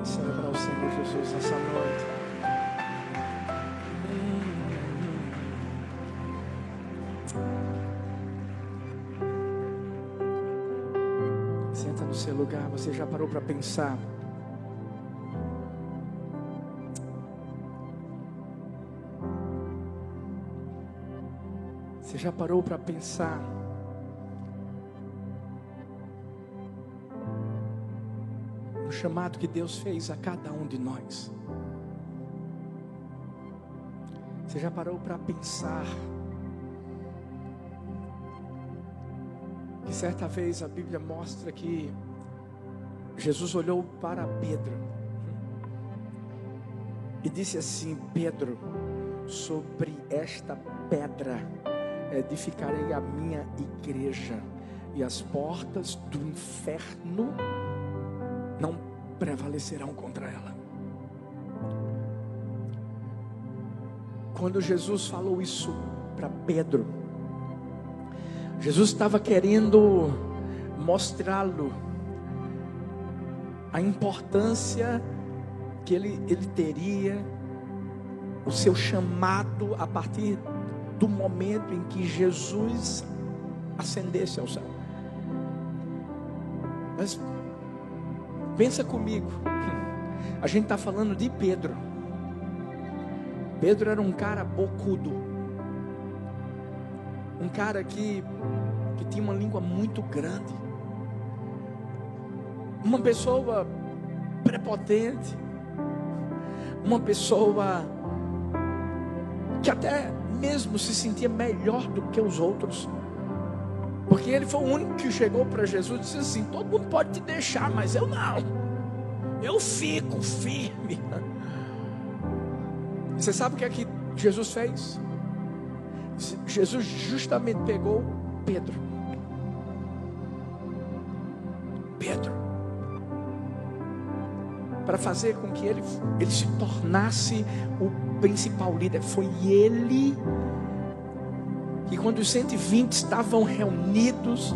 Celebrar o Senhor Jesus nessa noite. Senta no seu lugar. Você já parou para pensar? Você já parou para pensar no chamado que Deus fez a cada um de nós? Você já parou para pensar que certa vez a Bíblia mostra que Jesus olhou para Pedro e disse assim: Pedro, sobre esta pedra edificarei a minha igreja, e as portas do inferno não prevalecerão contra ela. Quando Jesus falou isso para Pedro, Jesus estava querendo mostrá-lo a importância que ele teria, o seu chamado a partir do momento em que Jesus ascendesse ao céu. Mas pensa comigo, a gente está falando de Pedro. Pedro era um cara bocudo, um cara que tinha uma língua muito grande, uma pessoa prepotente, uma pessoa que até mesmo se sentia melhor do que os outros, porque ele foi o único que chegou para Jesus e disse assim: todo mundo pode te deixar, mas eu não, eu fico firme. Você sabe o que é que Jesus fez? Jesus justamente pegou Pedro, para fazer com que ele se tornasse o principal líder. Foi ele que, quando os 120 estavam reunidos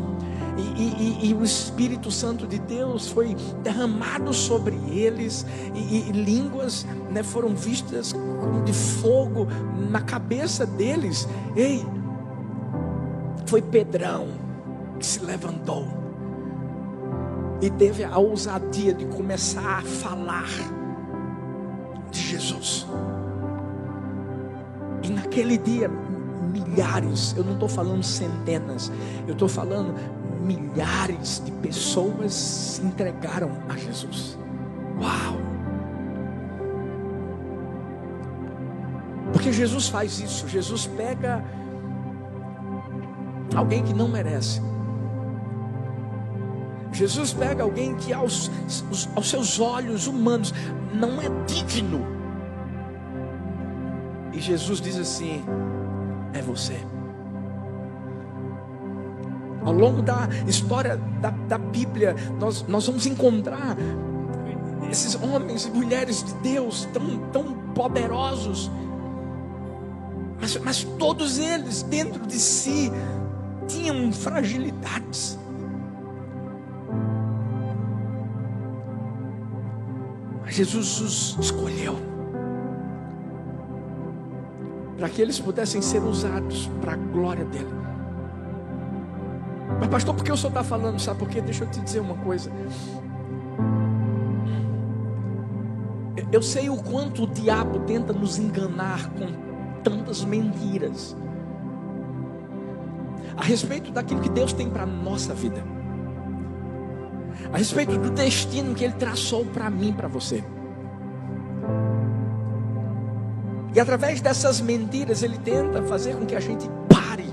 e o Espírito Santo de Deus foi derramado sobre eles, e línguas, foram vistas como de fogo na cabeça deles. Foi Pedrão que se levantou e teve a ousadia de começar a falar de Jesus. E naquele dia, milhares, eu não estou falando centenas, eu estou falando milhares de pessoas se entregaram a Jesus. Uau! Porque Jesus faz isso. Jesus pega alguém que não merece. Jesus pega alguém que aos seus olhos humanos não é digno, e Jesus diz assim: é você. Ao longo da história da Bíblia, nós vamos encontrar esses homens e mulheres de Deus tão poderosos, mas todos eles dentro de si tinham fragilidades. Mas Jesus os escolheu para que eles pudessem ser usados para a glória dele. Mas pastor, por que o senhor está falando? Sabe por quê? Deixa eu te dizer uma coisa. Eu sei o quanto o diabo tenta nos enganar com tantas mentiras a respeito daquilo que Deus tem para a nossa vida, a respeito do destino que Ele traçou para mim, para você. E através dessas mentiras Ele tenta fazer com que a gente pare,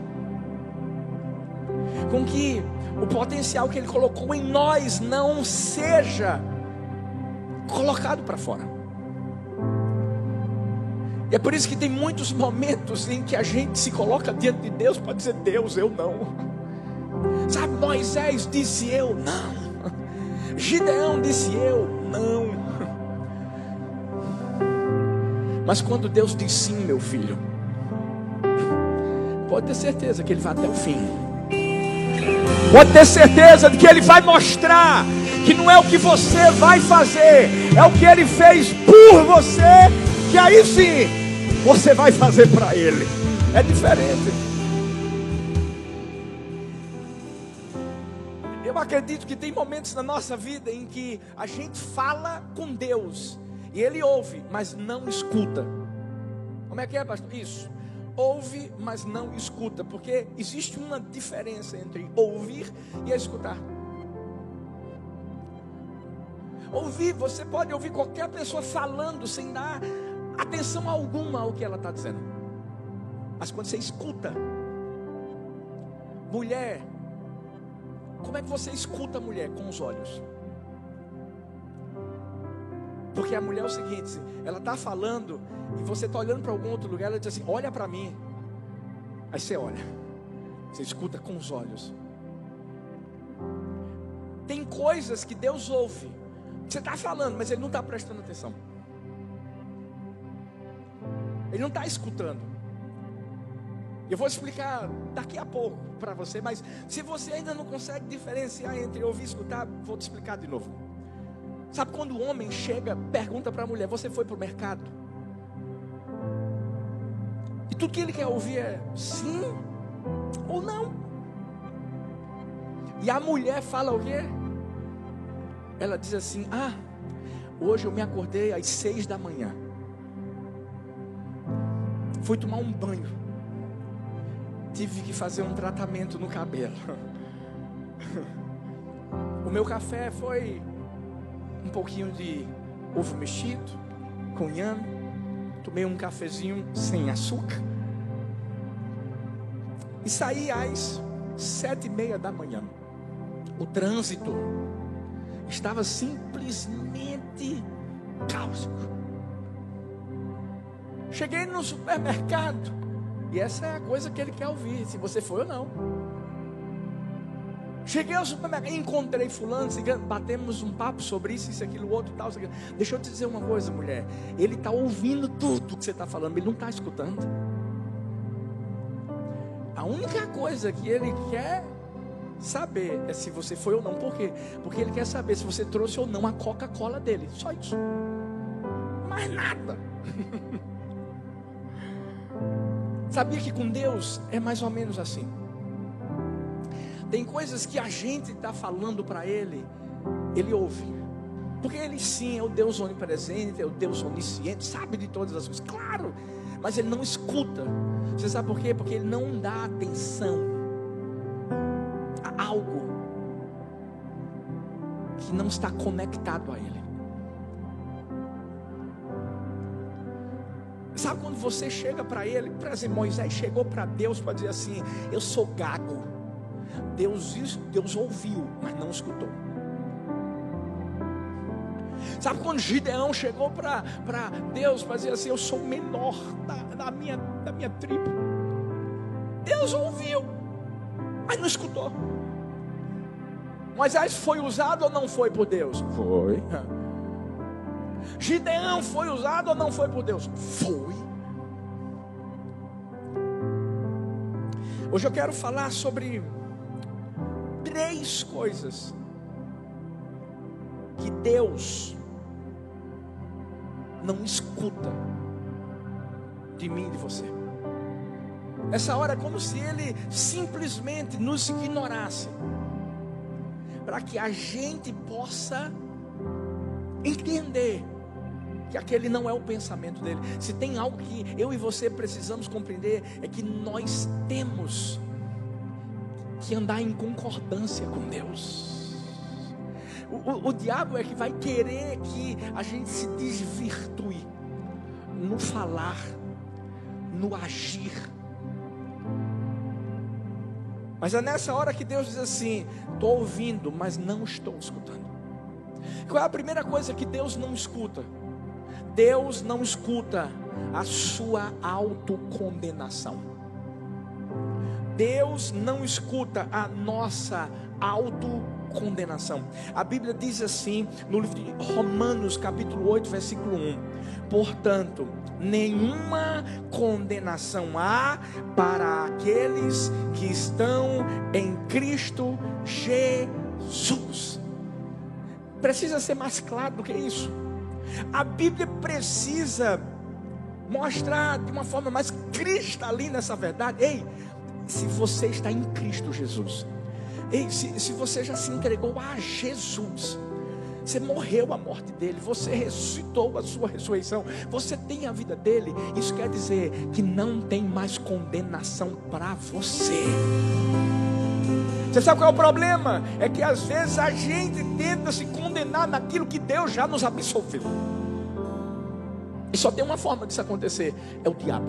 com que o potencial que Ele colocou em nós não seja colocado para fora. E é por isso que tem muitos momentos em que a gente se coloca diante de Deus para dizer: Deus, eu não. Sabe, Moisés disse: eu não. Gideão disse: eu não. Mas quando Deus diz sim, meu filho, pode ter certeza que Ele vai até o fim. Pode ter certeza de que Ele vai mostrar que não é o que você vai fazer, é o que Ele fez por você, que aí sim você vai fazer para Ele. É diferente. Eu acredito que tem momentos na nossa vida em que a gente fala com Deus e Ele ouve, mas não escuta. Como é que é, pastor? Isso. Ouve, mas não escuta, porque existe uma diferença entre ouvir e escutar. Ouvir, você pode ouvir qualquer pessoa falando sem dar atenção alguma ao que ela está dizendo. Mas quando você escuta, mulher, como é que você escuta a mulher? Com os olhos. Porque a mulher é o seguinte, ela está falando e você está olhando para algum outro lugar, ela diz assim, olha para mim. Aí você olha, você escuta com os olhos. Tem coisas que Deus ouve, você está falando, mas Ele não está prestando atenção. Ele não está escutando. Eu vou explicar daqui a pouco para você, mas se você ainda não consegue diferenciar entre ouvir e escutar, vou te explicar de novo. Sabe quando o homem chega, pergunta para a mulher, você foi para o mercado? E tudo que ele quer ouvir é sim ou não. E a mulher fala o quê? Ela diz assim, hoje eu me acordei às 6 da manhã. Fui tomar um banho. Tive que fazer um tratamento no cabelo. O meu café foi um pouquinho de ovo mexido com inhame. Tomei um cafezinho sem açúcar. E saí às 7:30 da manhã. O trânsito estava simplesmente cáustico. Cheguei no supermercado. E essa é a coisa que ele quer ouvir, se você foi ou não. Cheguei ao supermercado, encontrei fulano, batemos um papo sobre isso, aquilo, outro, tal. Deixa eu te dizer uma coisa, mulher. Ele está ouvindo tudo que você está falando, ele não está escutando. A única coisa que ele quer saber é se você foi ou não. Por quê? Porque ele quer saber se você trouxe ou não a Coca-Cola dele. Só isso. Mais nada. Sabia que com Deus é mais ou menos assim. Tem coisas que a gente está falando para Ele, Ele ouve. Porque Ele sim é o Deus onipresente, é o Deus onisciente, sabe de todas as coisas, claro. Mas Ele não escuta. Você sabe por quê? Porque Ele não dá atenção a algo que não está conectado a Ele. Sabe quando você chega para Ele? Por exemplo, Moisés chegou para Deus para dizer assim, eu sou gago. Deus ouviu, mas não escutou. Sabe quando Gideão chegou para Deus para dizer assim, eu sou o menor da minha tribo. Deus ouviu, mas não escutou. Moisés foi usado ou não foi por Deus? Foi. Gideão foi usado ou não foi por Deus? Foi. Hoje eu quero falar sobre 3 coisas que Deus não escuta de mim e de você. Essa hora é como se Ele simplesmente nos ignorasse, para que a gente possa entender que aquele não é o pensamento dele. Se tem algo que eu e você precisamos compreender, é que nós temos que andar em concordância com Deus. O diabo é que vai querer que a gente se desvirtue no falar, no agir. Mas é nessa hora que Deus diz assim, estou ouvindo, mas não estou escutando. Qual é a primeira coisa que Deus não escuta? Deus não escuta a sua autocondenação. Deus não escuta a nossa autocondenação. A Bíblia diz assim, no livro de Romanos, capítulo 8, versículo 1. Portanto, nenhuma condenação há para aqueles que estão em Cristo Jesus. precisa ser mais claro do que isso. A Bíblia precisa mostrar de uma forma mais cristalina essa verdade. Ei, se você está em Cristo Jesus, ei, se você já se entregou a Jesus, você morreu a morte dele, você ressuscitou a sua ressurreição, você tem a vida dele, isso quer dizer que não tem mais condenação para você. Você sabe qual é o problema? É que às vezes a gente tenta se condenar naquilo que Deus já nos absolveu. E só tem uma forma disso acontecer: é o diabo.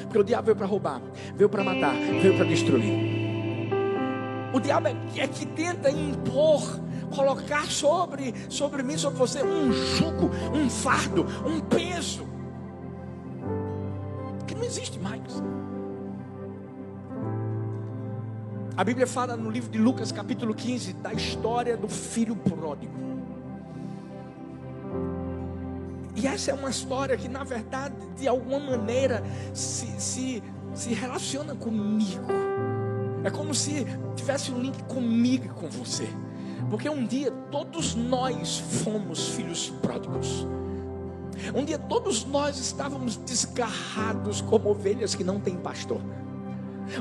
Porque o diabo veio para roubar, veio para matar, veio para destruir. O diabo é que tenta impor, colocar sobre mim, sobre você, um jugo, um fardo, um peso que não existe mais. A Bíblia fala no livro de Lucas capítulo 15 da história do filho pródigo. E essa é uma história que, na verdade, de alguma maneira se relaciona comigo. É como se tivesse um link comigo e com você. Porque um dia todos nós fomos filhos pródigos. Um dia todos nós estávamos desgarrados como ovelhas que não têm pastor.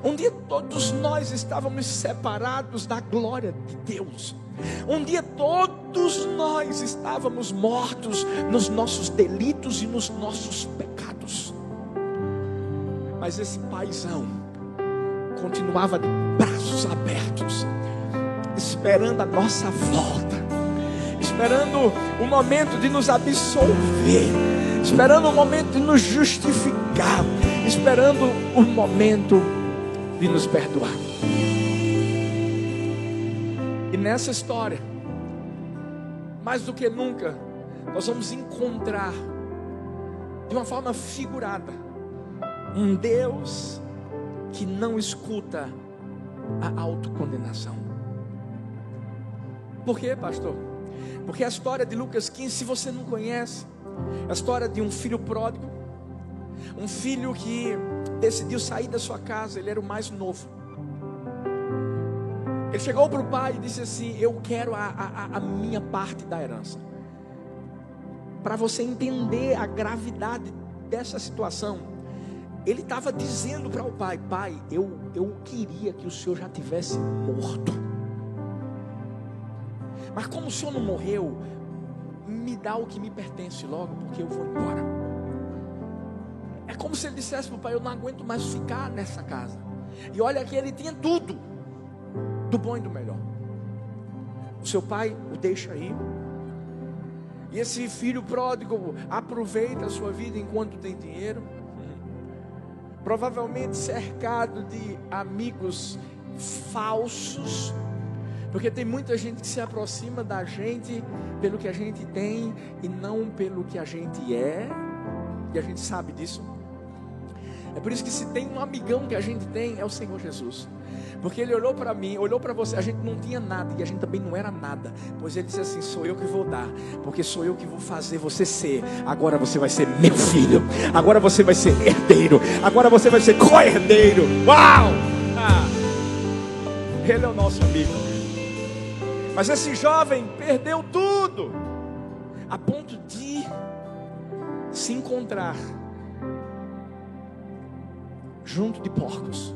Um dia todos nós estávamos separados da glória de Deus. Um dia todos nós estávamos mortos nos nossos delitos e nos nossos pecados. Mas esse paizão continuava de braços abertos, esperando a nossa volta, esperando o momento de nos absolver, esperando o momento de nos justificar, esperando o momento de nos perdoar. E nessa história, mais do que nunca, nós vamos encontrar, de uma forma figurada, um Deus que não escuta a autocondenação. Por quê, pastor? Porque a história de Lucas 15, se você não conhece, é a história de um filho pródigo, um filho que decidiu sair da sua casa. Ele era o mais novo. Ele chegou para o pai e disse assim: eu quero a minha parte da herança. Para você entender a gravidade dessa situação, ele estava dizendo para o pai: pai, eu queria que o senhor já tivesse morto, mas como o senhor não morreu, me dá o que me pertence logo, porque eu vou embora. É como se ele dissesse para o pai: eu não aguento mais ficar nessa casa. E olha que ele tinha tudo, do bom e do melhor. O seu pai o deixa aí. E esse filho pródigo aproveita a sua vida enquanto tem dinheiro, provavelmente cercado de amigos falsos, porque tem muita gente que se aproxima da gente pelo que a gente tem e não pelo que a gente é, e a gente sabe disso. É por isso que se tem um amigão que a gente tem, é o Senhor Jesus. Porque Ele olhou para mim, olhou para você. A gente não tinha nada e a gente também não era nada, pois Ele disse assim: sou eu que vou dar, porque sou eu que vou fazer você ser. Agora você vai ser meu filho, agora você vai ser herdeiro, agora você vai ser co-herdeiro. Uau! Ele é o nosso amigo. Mas esse jovem perdeu tudo, a ponto de se encontrar junto de porcos,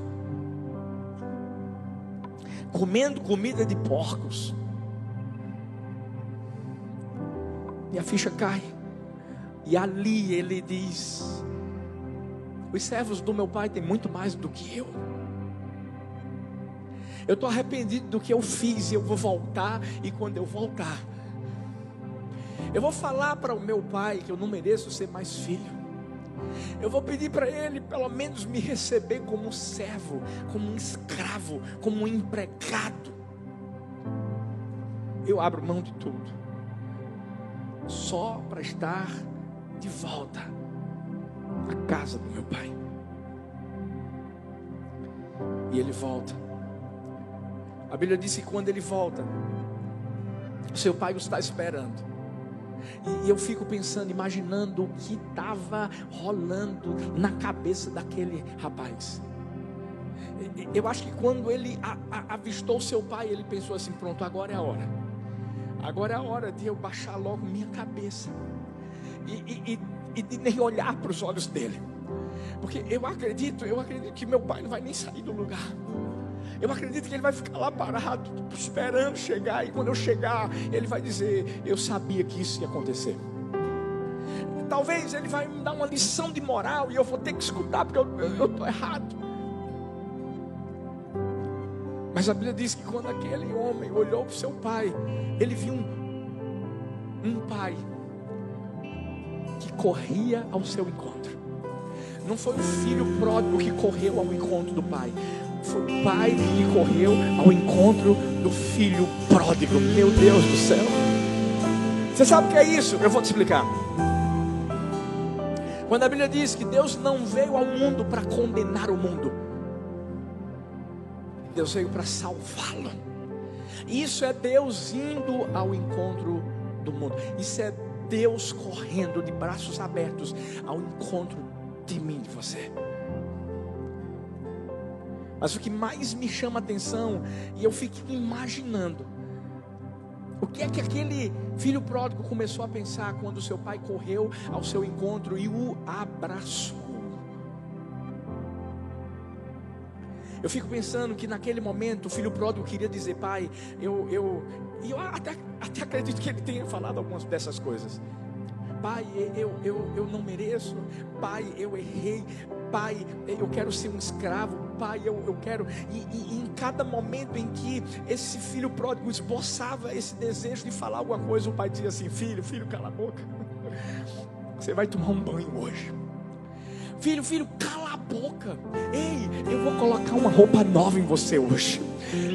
comendo comida de porcos. E a ficha cai. E ali ele diz: os servos do meu pai têm muito mais do que eu. Eu estou arrependido do que eu fiz, e eu vou voltar. E quando eu voltar, eu vou falar para o meu pai que eu não mereço ser mais filho. Eu vou pedir para ele pelo menos me receber como um servo, como um escravo, como um empregado. Eu abro mão de tudo, só para estar de volta à casa do meu pai. E ele volta. A Bíblia diz que quando ele volta, o seu pai o está esperando. E eu fico pensando, imaginando o que estava rolando na cabeça daquele rapaz. Eu acho que quando ele avistou seu pai, ele pensou assim: pronto, agora é a hora. Agora é a hora de eu baixar logo minha cabeça e de nem olhar para os olhos dele. Porque eu acredito que meu pai não vai nem sair do lugar. Eu acredito que ele vai ficar lá parado, esperando chegar. E quando eu chegar, ele vai dizer: eu sabia que isso ia acontecer. Talvez ele vai me dar uma lição de moral e eu vou ter que escutar, porque eu estou errado. Mas a Bíblia diz que quando aquele homem olhou para o seu pai, ele viu um pai que corria ao seu encontro. Não foi o filho pródigo que correu ao encontro do pai, foi o pai que correu ao encontro do filho pródigo. Meu Deus do céu! Você sabe o que é isso? Eu vou te explicar. Quando a Bíblia diz que Deus não veio ao mundo para condenar o mundo, Deus veio para salvá-lo. Isso é Deus indo ao encontro do mundo. Isso é Deus correndo de braços abertos ao encontro de mim, de você. Mas o que mais me chama a atenção, e eu fico imaginando, o que é que aquele filho pródigo começou a pensar quando seu pai correu ao seu encontro e o abraçou? Eu fico pensando que naquele momento o filho pródigo queria dizer: pai, eu até acredito que ele tenha falado algumas dessas coisas. Pai, eu não mereço. Pai, eu errei. Pai, eu quero ser um escravo. Pai, eu quero. E em cada momento em que esse filho pródigo esboçava esse desejo de falar alguma coisa, o pai dizia assim: filho, cala a boca. Você vai tomar um banho hoje. Filho, cala a boca. Ei, eu vou colocar uma roupa nova em você hoje.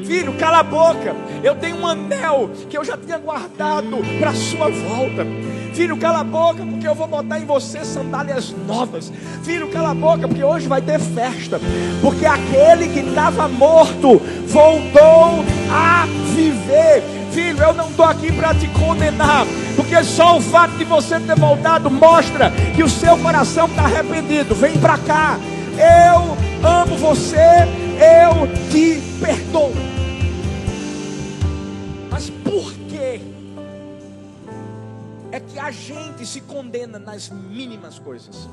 Filho, cala a boca. Eu tenho um anel que eu já tinha guardado para a sua volta. Filho, cala a boca, porque eu vou botar em você sandálias novas. Filho, cala a boca, porque hoje vai ter festa. Porque aquele que estava morto voltou a viver. Filho, eu não estou aqui para te condenar, porque só o fato de você ter voltado mostra que o seu coração está arrependido. Vem para cá. Eu amo você, eu te perdoo. Mas por quê é que a gente se condena nas mínimas coisas?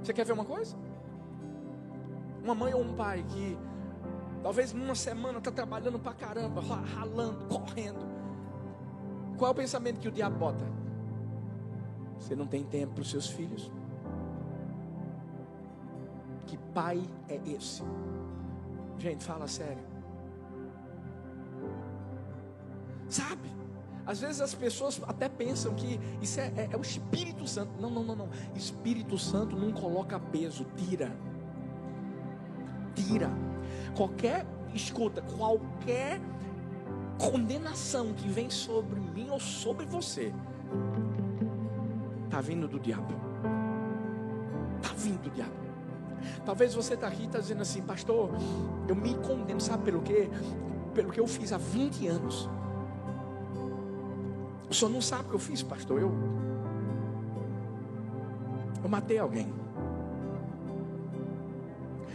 Você quer ver uma coisa? Uma mãe ou um pai que talvez numa semana está trabalhando pra caramba, ralando, correndo. Qual é o pensamento que o diabo bota? Você não tem tempo para os seus filhos? Que pai é esse? Gente, fala sério. Sabe? Às vezes as pessoas até pensam que isso é o Espírito Santo. Não. Espírito Santo não coloca peso, tira. Qualquer condenação que vem sobre mim ou sobre você, está vindo do diabo. Está vindo do diabo. Talvez você está aqui e está dizendo assim: pastor, eu me condeno, sabe pelo quê? Pelo que eu fiz há 20 anos. O senhor não sabe o que eu fiz, pastor. Eu matei alguém.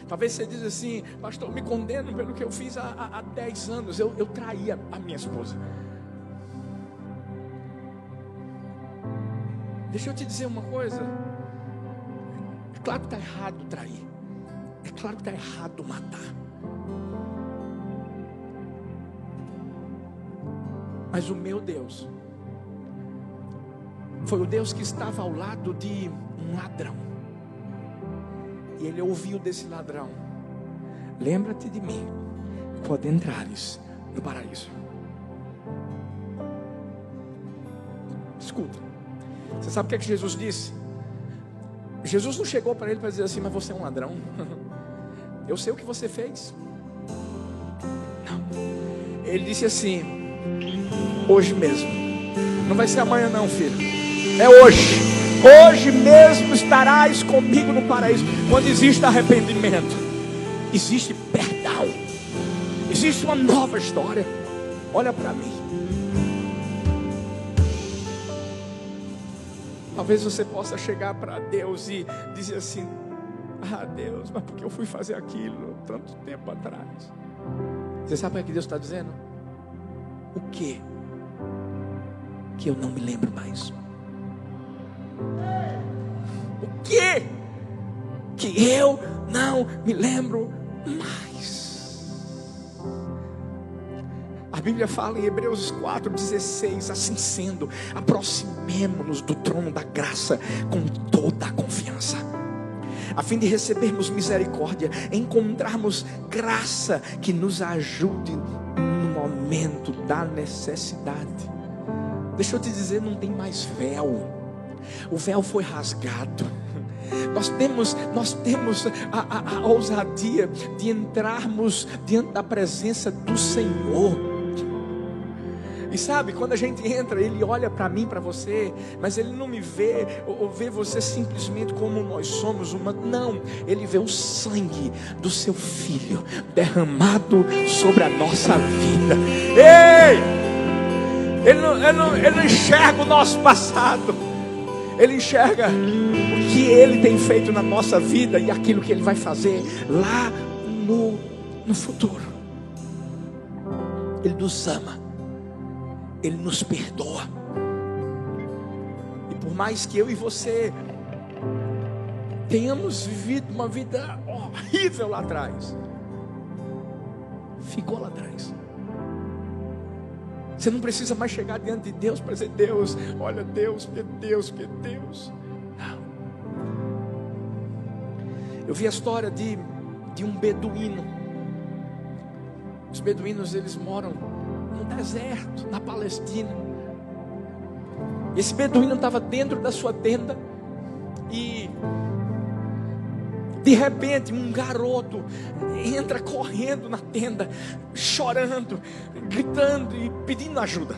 Talvez você diz assim: pastor, eu me condeno pelo que eu fiz há 10 anos. Eu traí a minha esposa. Deixa eu te dizer uma coisa. É claro que está errado trair. É claro que está errado matar. Mas o meu Deus foi o Deus que estava ao lado de um ladrão. E ele ouviu desse ladrão: lembra-te de mim quando entrares no paraíso. Escuta, você sabe o que é que Jesus disse? Jesus não chegou para ele para dizer assim: mas você é um ladrão. Eu sei o que você fez. Não. Ele disse assim: hoje mesmo. Não vai ser amanhã não, filho. É hoje. Hoje mesmo estarás comigo no paraíso. Quando existe arrependimento, existe perdão, existe uma nova história. Olha para mim. Talvez você possa chegar para Deus e dizer assim: ah, Deus, mas porque eu fui fazer aquilo tanto tempo atrás? Você sabe o que Deus está dizendo? O que que eu não me lembro mais. O que que eu não me lembro mais? A Bíblia fala em Hebreus 4,16: assim sendo, aproximemo-nos do trono da graça com toda a confiança, a fim de recebermos misericórdia, encontrarmos graça que nos ajude no momento da necessidade. Deixa eu te dizer, não tem mais véu. O véu foi rasgado. Nós temos a ousadia de entrarmos diante da presença do Senhor. E sabe, quando a gente entra, Ele olha para mim, para você, mas Ele não me vê, ou vê você simplesmente como nós somos não, Ele vê o sangue do seu Filho derramado sobre a nossa vida. Ei! Ele não enxerga o nosso passado, Ele enxerga o que Ele tem feito na nossa vida e aquilo que Ele vai fazer lá no futuro. Ele nos ama, Ele nos perdoa. E por mais que eu e você tenhamos vivido uma vida horrível lá atrás, ficou lá atrás. Você não precisa mais chegar diante de Deus para dizer: Deus, olha, Deus, que Deus, que Deus. Não. Eu vi a história de um beduíno. Os beduínos, eles moram no deserto, na Palestina. Esse beduíno estava dentro da sua tenda e de repente um garoto entra correndo na tenda, chorando, gritando e pedindo ajuda.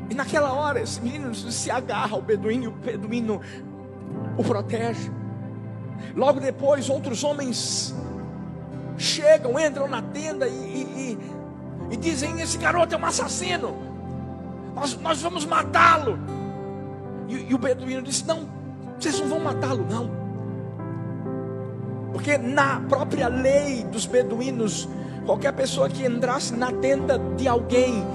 E naquela hora esse menino se agarra ao beduíno e o beduíno o protege. Logo depois outros homens chegam, entram na tenda e dizem: esse garoto é um assassino, nós vamos matá-lo. E o beduíno disse: não, vocês não vão matá-lo não. Porque na própria lei dos beduínos, qualquer pessoa que entrasse na tenda de alguém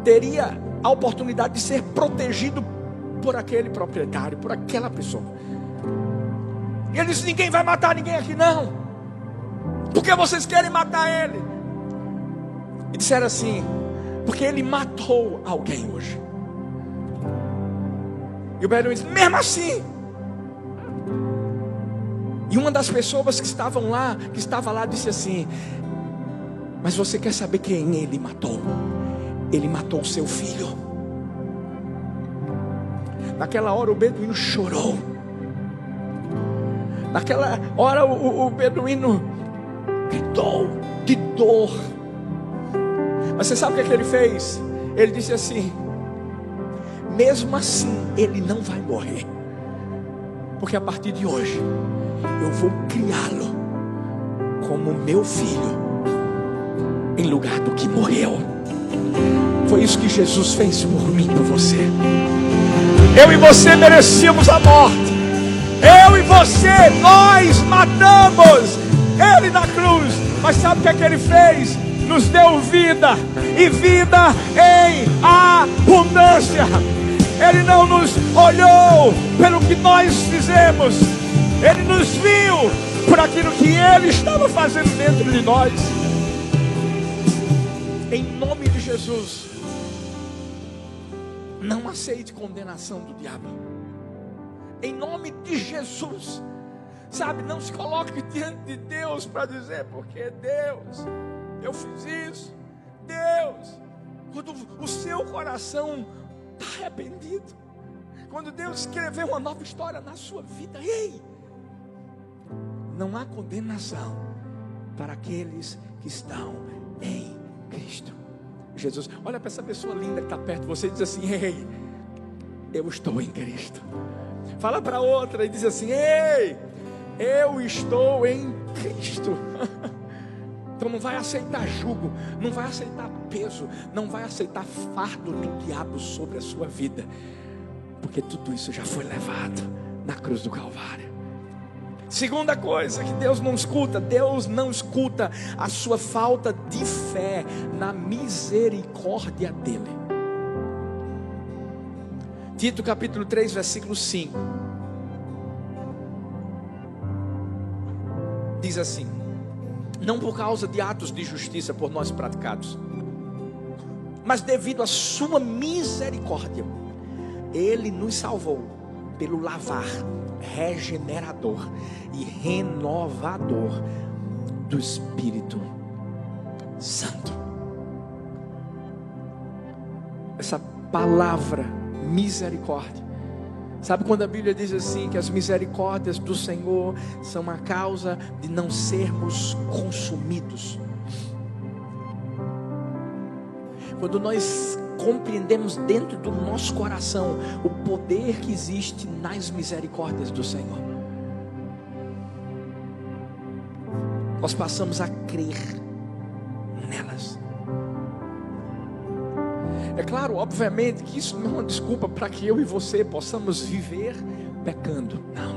teria a oportunidade de ser protegido por aquele proprietário, por aquela pessoa. E ele disse: ninguém vai matar ninguém aqui não. Por que vocês querem matar ele? E disseram assim: porque ele matou alguém hoje. E o beduíno disse: mesmo assim. E uma das pessoas que estava lá, disse assim: mas você quer saber quem ele matou? Ele matou o seu filho. Naquela hora o beduíno chorou. Naquela hora o beduíno gritou de dor. Mas você sabe o que ele fez? Ele disse assim: mesmo assim ele não vai morrer, porque a partir de hoje eu vou criá-lo como meu filho, em lugar do que morreu. Foi isso que Jesus fez por mim e por você. Eu e você merecíamos a morte. Eu e você, nós matamos Ele na cruz. Mas sabe o que é que Ele fez? Nos deu vida, e vida em abundância. Ele não nos olhou pelo que nós fizemos, Ele nos viu por aquilo que Ele estava fazendo dentro de nós. Em nome de Jesus, não aceite condenação do diabo. Em nome de Jesus, sabe, não se coloque diante de Deus para dizer: porque Deus, eu fiz isso. Deus, quando o seu coração está arrependido, quando Deus escreveu uma nova história na sua vida, ei, não há condenação para aqueles que estão em Cristo Jesus. Olha para essa pessoa linda que está perto de você e diz assim: ei, eu estou em Cristo. Fala para outra e diz assim: ei, eu estou em Cristo. Então não vai aceitar jugo, não vai aceitar peso, não vai aceitar fardo do diabo sobre a sua vida, porque tudo isso já foi levado na cruz do Calvário. Segunda coisa que Deus não escuta a sua falta de fé na misericórdia dele. Tito capítulo 3, versículo 5. Diz assim: não por causa de atos de justiça por nós praticados, mas devido à sua misericórdia, Ele nos salvou pelo lavar regenerador e renovador do Espírito Santo. Essa palavra misericórdia, sabe quando a Bíblia diz assim, que as misericórdias do Senhor são a causa de não sermos consumidos? Quando nós compreendemos dentro do nosso coração o poder que existe nas misericórdias do Senhor, nós passamos a crer nelas. É claro, obviamente, que isso não é uma desculpa para que eu e você possamos viver pecando. Não.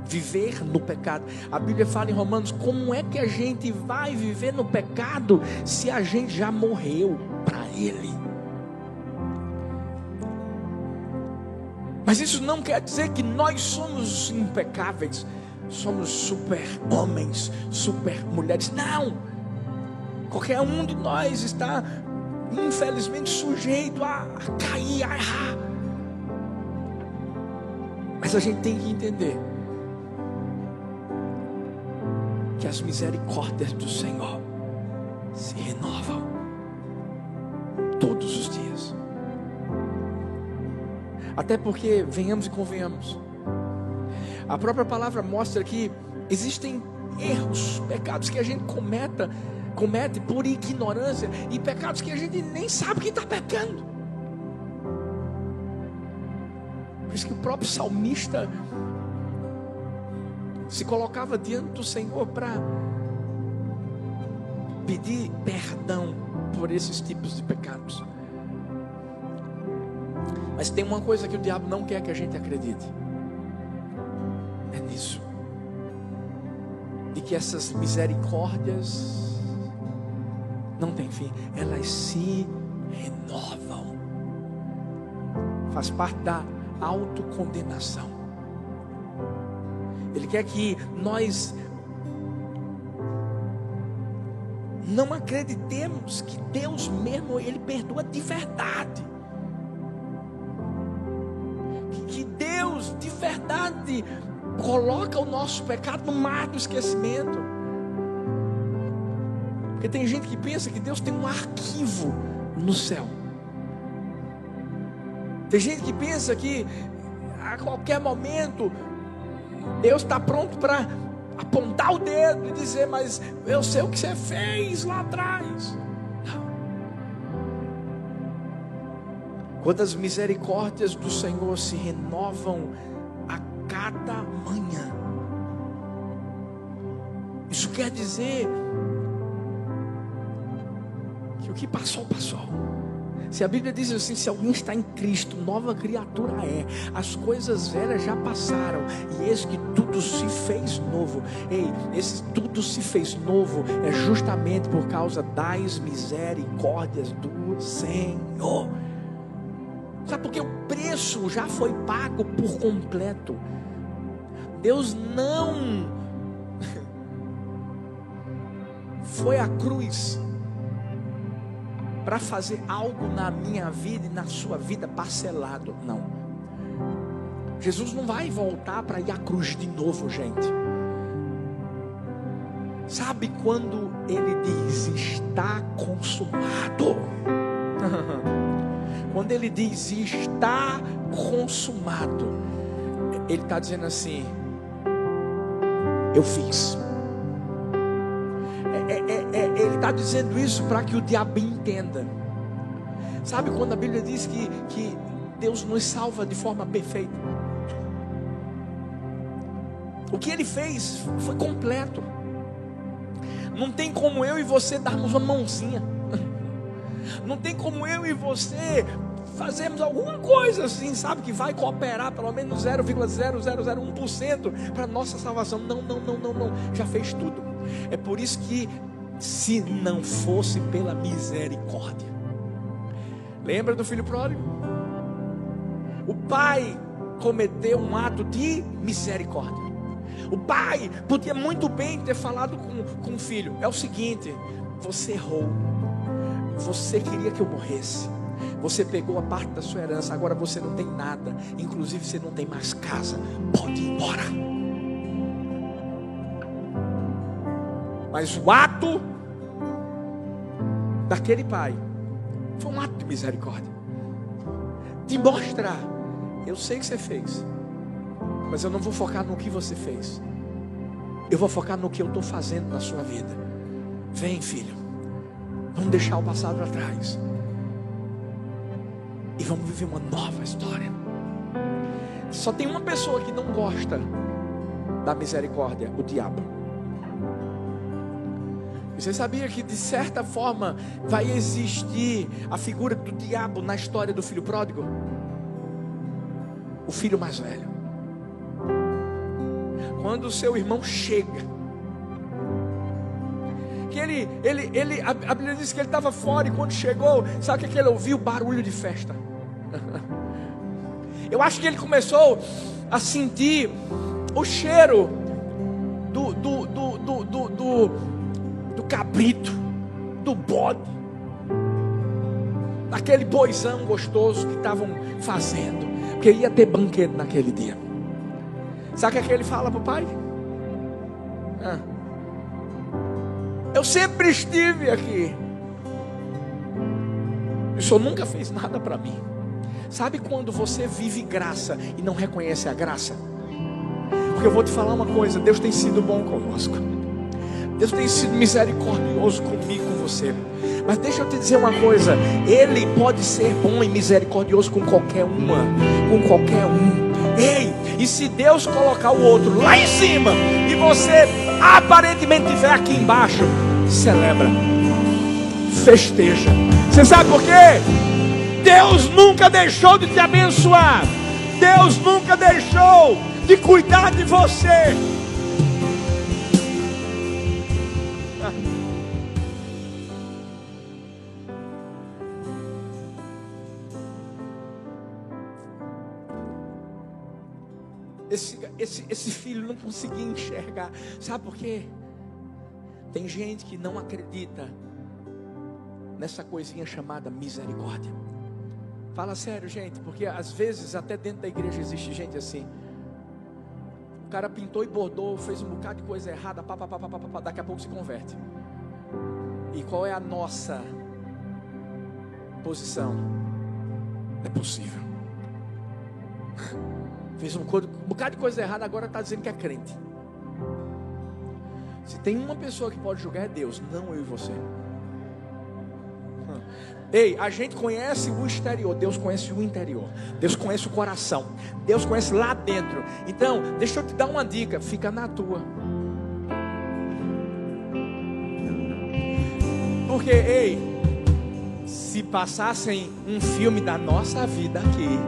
Viver no pecado. A Bíblia fala em Romanos, como é que a gente vai viver no pecado se a gente já morreu para ele? Mas isso não quer dizer que nós somos impecáveis, somos super homens, super mulheres. Não! Qualquer um de nós está infelizmente sujeito a cair, a errar. Mas a gente tem que entender que as misericórdias do Senhor se renovam todos os dias. Até porque, venhamos e convenhamos, a própria palavra mostra que existem erros, pecados que a gente comete por ignorância, e pecados que a gente nem sabe que está pecando. Por isso que o próprio salmista se colocava diante do Senhor para pedir perdão por esses tipos de pecados. Mas tem uma coisa que o diabo não quer que a gente acredite, é nisso, de que essas misericórdias não tem fim, elas se renovam. Faz parte da autocondenação. Ele quer que nós não acreditemos que Deus mesmo, Ele perdoa de verdade, que Deus de verdade coloca o nosso pecado no mar do esquecimento. Porque tem gente que pensa que Deus tem um arquivo no céu. Tem gente que pensa que a qualquer momento Deus está pronto para apontar o dedo e dizer, mas eu sei o que você fez lá atrás. Não. Quando as misericórdias do Senhor se renovam a cada manhã, isso quer dizer que o que passou, passou. Se a Bíblia diz assim, se alguém está em Cristo, nova criatura é. As coisas velhas já passaram, e eis que tudo se fez novo. Ei, esse tudo se fez novo é justamente por causa das misericórdias do Senhor. Sabe por que o preço já foi pago por completo? Deus não foi à cruz para fazer algo na minha vida e na sua vida parcelado. Não. Jesus não vai voltar para ir à cruz de novo, gente. Sabe quando Ele diz, está consumado? Quando Ele diz, está consumado, Ele está dizendo assim, eu fiz. Ele está dizendo isso para que o diabo entenda. Sabe quando a Bíblia diz que Deus nos salva de forma perfeita? O que Ele fez foi completo. Não tem como eu e você darmos uma mãozinha. Não tem como eu e você fazermos alguma coisa assim, sabe, que vai cooperar pelo menos 0,0001% para a nossa salvação. Não. Já fez tudo. É por isso que, se não fosse pela misericórdia, lembra do filho pródigo? O pai cometeu um ato de misericórdia. O pai podia muito bem ter falado com o filho: é o seguinte, você errou, você queria que eu morresse, você pegou a parte da sua herança, agora você não tem nada, inclusive você não tem mais casa, pode ir embora. Mas o ato daquele pai foi um ato de misericórdia, de mostrar: eu sei que você fez, mas eu não vou focar no que você fez, eu vou focar no que eu estou fazendo na sua vida. Vem, filho, vamos deixar o passado atrás e vamos viver uma nova história. Só tem uma pessoa que não gosta da misericórdia: o diabo. Você sabia que de certa forma vai existir a figura do diabo na história do filho pródigo? O filho mais velho. Quando o seu irmão chega, que a Bíblia diz que ele estava fora, e quando chegou, sabe o que ele ouviu? Barulho de festa. Eu acho que ele começou a sentir o cheiro do cabrito, do bode, daquele boizão gostoso que estavam fazendo, porque ia ter banquete naquele dia. Sabe o que ele fala para o pai? Eu sempre estive aqui, o senhor nunca fez nada para mim. Sabe quando você vive graça e não reconhece a graça? Porque eu vou te falar uma coisa: Deus tem sido bom conosco, Deus tem sido misericordioso comigo, com você. Mas deixa eu te dizer uma coisa: Ele pode ser bom e misericordioso com qualquer uma, com qualquer um. Ei, e se Deus colocar o outro lá em cima e você aparentemente estiver aqui embaixo, celebra, festeja. Você sabe por quê? Deus nunca deixou de te abençoar, Deus nunca deixou de cuidar de você. Esse filho não conseguia enxergar. Sabe por quê? Tem gente que não acredita nessa coisinha chamada misericórdia. Fala sério, gente, porque às vezes até dentro da igreja existe gente assim. O cara pintou e bordou, fez um bocado de coisa errada, daqui a pouco se converte. E qual é a nossa posição? É possível. Fez um bocado de coisa errada, agora está dizendo que é crente. Se tem uma pessoa que pode julgar, é Deus, não eu e você. Ei, a gente conhece o exterior, Deus conhece o interior. Deus conhece o coração, Deus conhece lá dentro. Então, deixa eu te dar uma dica: fica na tua. Porque, ei, se passassem um filme da nossa vida aqui,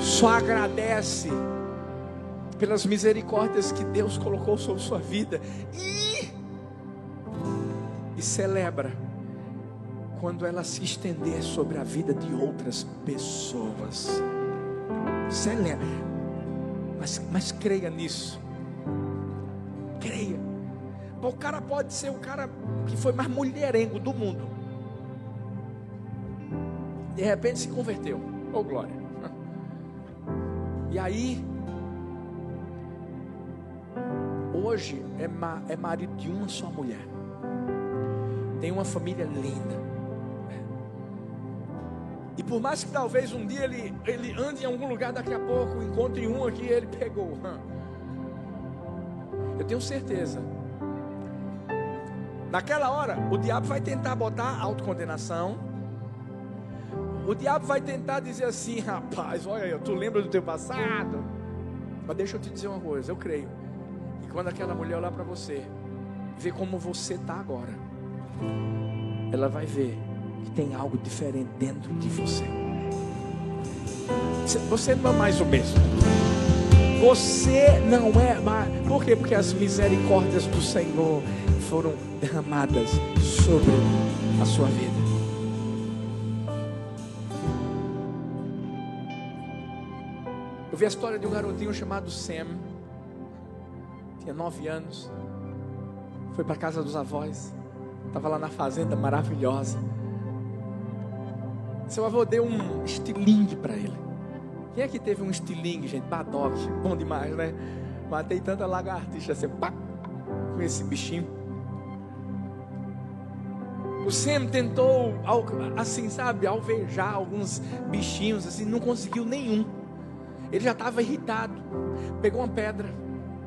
só agradece pelas misericórdias que Deus colocou sobre sua vida e celebra quando ela se estender sobre a vida de outras pessoas. Celebra, mas creia nisso, creia. O cara pode ser o cara que foi mais mulherengo do mundo, de repente se converteu, oh glória. E aí, hoje é marido de uma só mulher, tem uma família linda. E por mais que talvez um dia ele ande em algum lugar, daqui a pouco encontre um aqui, ele pegou. Eu tenho certeza, naquela hora o diabo vai tentar botar autocondenação. O diabo vai tentar dizer assim: rapaz, olha aí, tu lembra do teu passado? Mas deixa eu te dizer uma coisa, eu creio que quando aquela mulher olhar para você, ver como você está agora, ela vai ver que tem algo diferente dentro de você. Você não é mais o mesmo. Você não é mais. Por quê? Porque as misericórdias do Senhor foram derramadas sobre a sua vida. Eu vi a história de um garotinho chamado Sam. Tinha 9 anos. Foi para a casa dos avós. Estava lá na fazenda maravilhosa. Seu avô deu um estilingue para ele. Quem é que teve um estilingue, gente? Badoque, bom demais, né? Matei tanta lagartixa assim, pá, com esse bichinho. O Sam tentou, assim, sabe, alvejar alguns bichinhos, assim, não conseguiu nenhum. Ele já estava irritado. Pegou uma pedra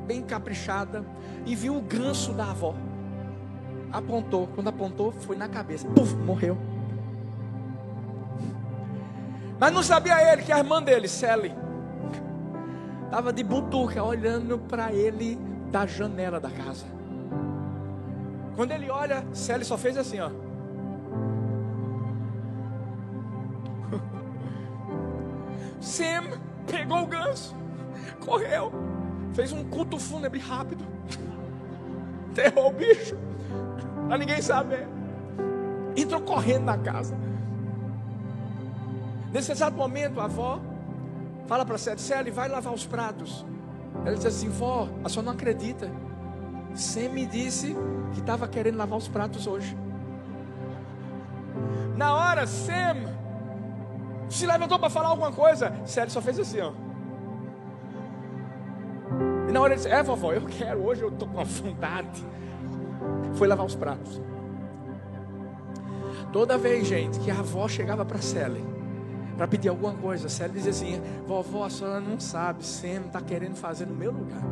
bem caprichada e viu o ganso da avó. Apontou. Quando apontou, foi na cabeça. Puf, morreu. Mas não sabia ele que a irmã dele, Sally, estava de butuca olhando para ele da janela da casa. Quando ele olha, Sally só fez assim, ó. Sam pegou o ganso, correu, fez um culto fúnebre rápido, enterrou o bicho, para ninguém saber. Entrou correndo na casa. Nesse exato momento, a avó fala para Sally, vai lavar os pratos. Ela diz assim, vó, a senhora não acredita. Sam me disse que estava querendo lavar os pratos hoje. Na hora, Sam se levantou para falar alguma coisa. Sally só fez assim, ó. E na hora ele disse, vovó, eu quero, hoje eu estou com vontade. Foi lavar os pratos. Toda vez, gente, que a avó chegava para Sally para pedir alguma coisa, Sally dizia assim, vovó, a senhora não sabe, Sam está querendo fazer no meu lugar.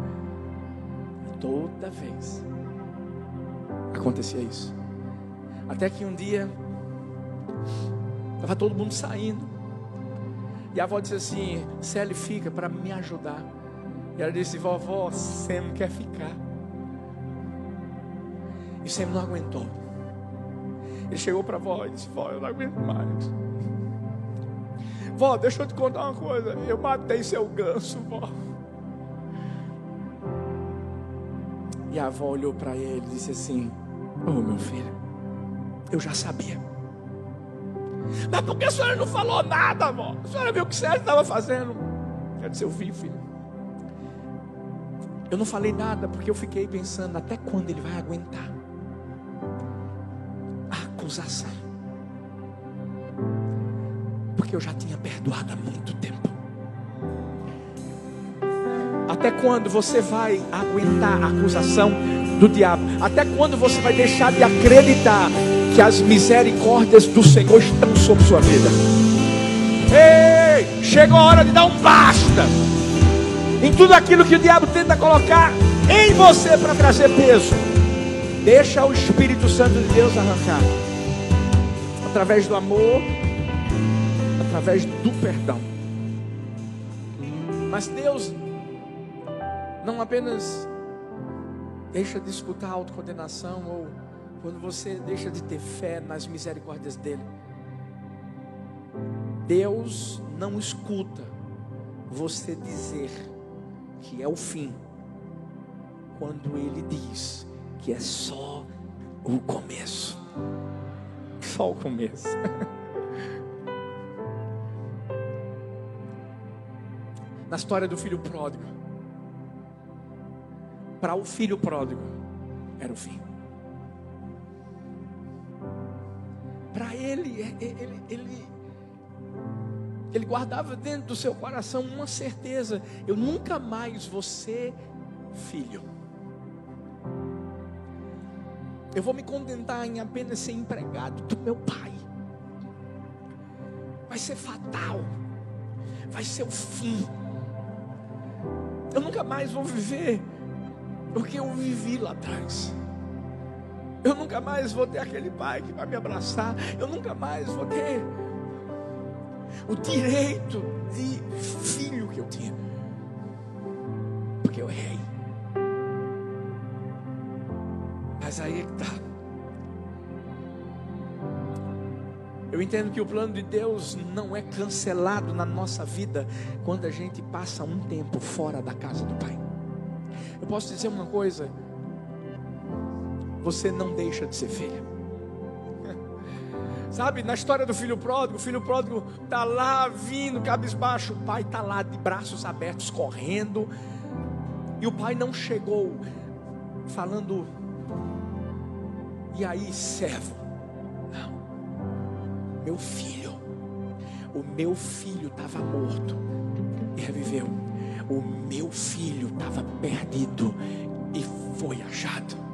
E toda vez acontecia isso. Até que um dia estava todo mundo saindo. E a avó disse assim, Sally, fica para me ajudar. E ela disse, vovó, Sam quer ficar. E Sam não aguentou. Ele chegou para a avó e disse, vó, eu não aguento mais. Vó, deixa eu te contar uma coisa. Eu matei seu ganso, vó. E a avó olhou para ele e disse assim, meu filho, eu já sabia. Mas por que a senhora não falou nada, avó? A senhora viu o que o Sérgio estava fazendo? Eu disse, eu vi, filho. Eu não falei nada porque eu fiquei pensando até quando ele vai aguentar a acusação. Porque eu já tinha perdoado há muito tempo. Até quando você vai aguentar a acusação do diabo? Até quando você vai deixar de acreditar que as misericórdias do Senhor estão sobre sua vida? Ei, chegou a hora de dar um basta em tudo aquilo que o diabo tenta colocar em você para trazer peso. Deixa o Espírito Santo de Deus arrancar, através do amor, através do perdão. Mas Deus não apenas deixa de escutar a autocondenação, ou quando você deixa de ter fé nas misericórdias dele. Deus não escuta você dizer que é o fim, quando ele diz que é só o começo. Só o começo. Na história do filho pródigo, para o filho pródigo era o fim. Para ele guardava dentro do seu coração uma certeza: eu nunca mais vou ser filho. Eu vou me contentar em apenas ser empregado do meu pai. Vai ser fatal. Vai ser o fim. Eu nunca mais vou viver o que eu vivi lá atrás. Eu nunca mais vou ter aquele pai que vai me abraçar. Eu nunca mais vou ter o direito de filho que eu tinha, porque eu errei. Mas aí é que está. Eu entendo que o plano de Deus não é cancelado na nossa vida quando a gente passa um tempo fora da casa do Pai. Eu posso dizer uma coisa: você não deixa de ser filha. Sabe, na história do filho pródigo, o filho pródigo está lá vindo, cabisbaixo, o pai está lá de braços abertos, correndo, e o pai não chegou, falando, e aí, servo? Não, meu filho, o meu filho estava morto e reviveu, o meu filho estava perdido e foi achado.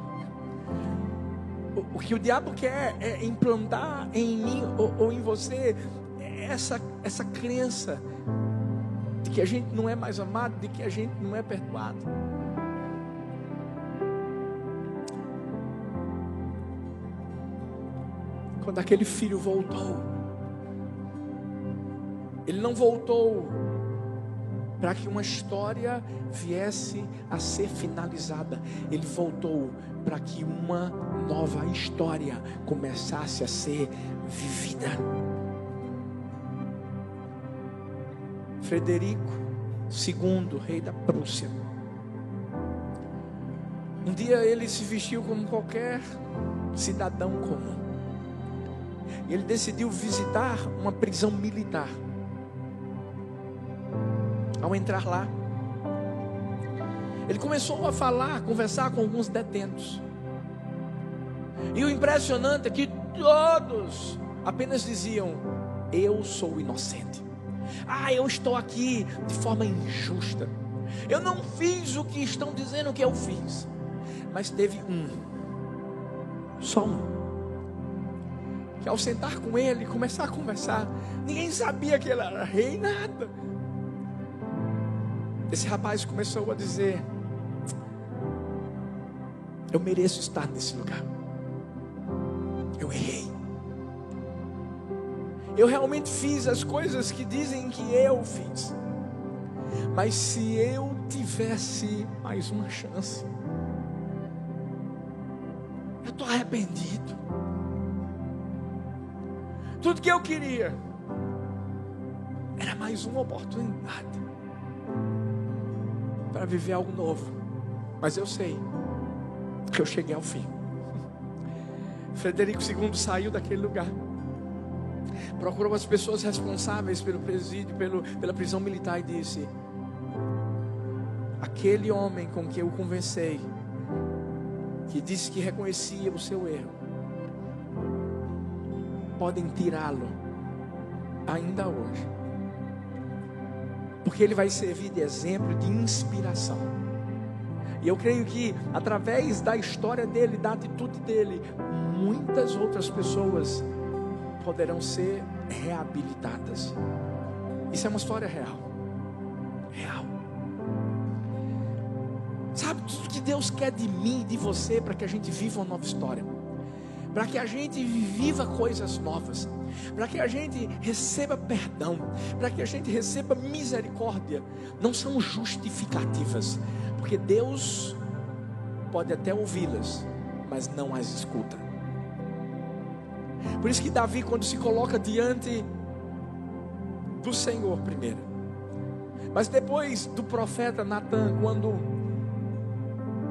O que o diabo quer é implantar em mim ou em você essa crença de que a gente não é mais amado, de que a gente não é perdoado. Quando aquele filho voltou, ele não voltou para que uma história viesse a ser finalizada. Ele voltou para que uma nova história começasse a ser vivida. Frederico II, rei da Prússia. Um dia ele se vestiu como qualquer cidadão comum. E ele decidiu visitar uma prisão militar. Ao entrar lá, ele começou a falar, a conversar com alguns detentos. E o impressionante é que todos apenas diziam: eu sou inocente. Eu estou aqui de forma injusta. Eu não fiz o que estão dizendo que eu fiz. Mas teve só um, que ao sentar com ele, começar a conversar, ninguém sabia que ele era rei, nada. Esse rapaz começou a dizer: eu mereço estar nesse lugar. Eu errei. Eu realmente fiz as coisas que dizem que eu fiz. Mas se eu tivesse mais uma chance, eu estou arrependido. Tudo que eu queria era mais uma oportunidade para viver algo novo. Mas eu sei que eu cheguei ao fim. Frederico II saiu daquele lugar, procurou as pessoas responsáveis pelo presídio, pela prisão militar, e disse: aquele homem com que eu conversei, que disse que reconhecia o seu erro, podem tirá-lo ainda hoje, porque ele vai servir de exemplo, de inspiração. E eu creio que através da história dele, da atitude dele, muitas outras pessoas poderão ser reabilitadas. Isso é uma história real. Real. Sabe, tudo que Deus quer de mim e de você, para que a gente viva uma nova história, para que a gente viva coisas novas, para que a gente receba perdão, para que a gente receba misericórdia, não são justificativas, porque Deus pode até ouvi-las, mas não as escuta. Por isso que Davi, quando se coloca diante do Senhor primeiro, mas depois do profeta Natan, quando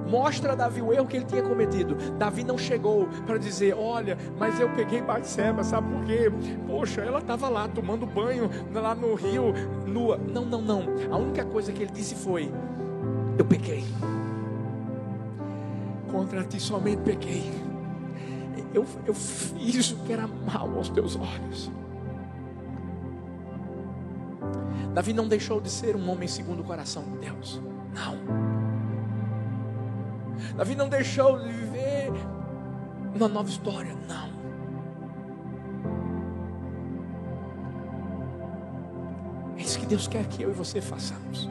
mostra a Davi o erro que ele tinha cometido, Davi não chegou para dizer: olha, mas eu peguei Batseba, sabe por quê? Poxa, ela estava lá tomando banho lá no rio, nua. Não. A única coisa que ele disse foi: eu pequei, contra ti somente pequei. Eu fiz o que era mal aos teus olhos. Davi não deixou de ser um homem segundo o coração de Deus. Não. Davi não deixou de viver uma nova história. Não. É isso que Deus quer que eu e você façamos.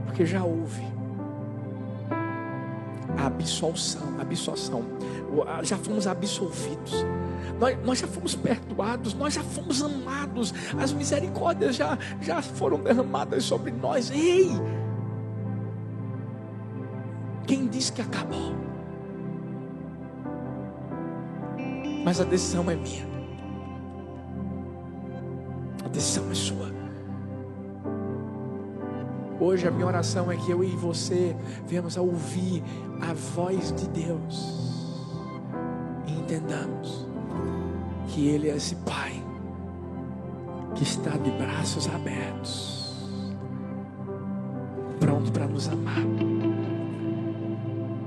Porque já houve a absolução, já fomos absolvidos, nós já fomos perdoados, nós já fomos amados, as misericórdias já foram derramadas sobre nós. Ei, quem diz que acabou? Mas a decisão é minha, a decisão é sua. Hoje a minha oração é que eu e você venhamos a ouvir a voz de Deus e entendamos que Ele é esse Pai que está de braços abertos, pronto para nos amar,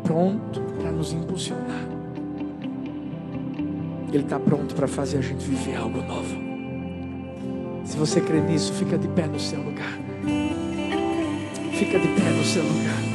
pronto para nos impulsionar. Ele está pronto para fazer a gente viver algo novo. Se você crê nisso, fica de pé no seu lugar. Fica de pé no seu lugar.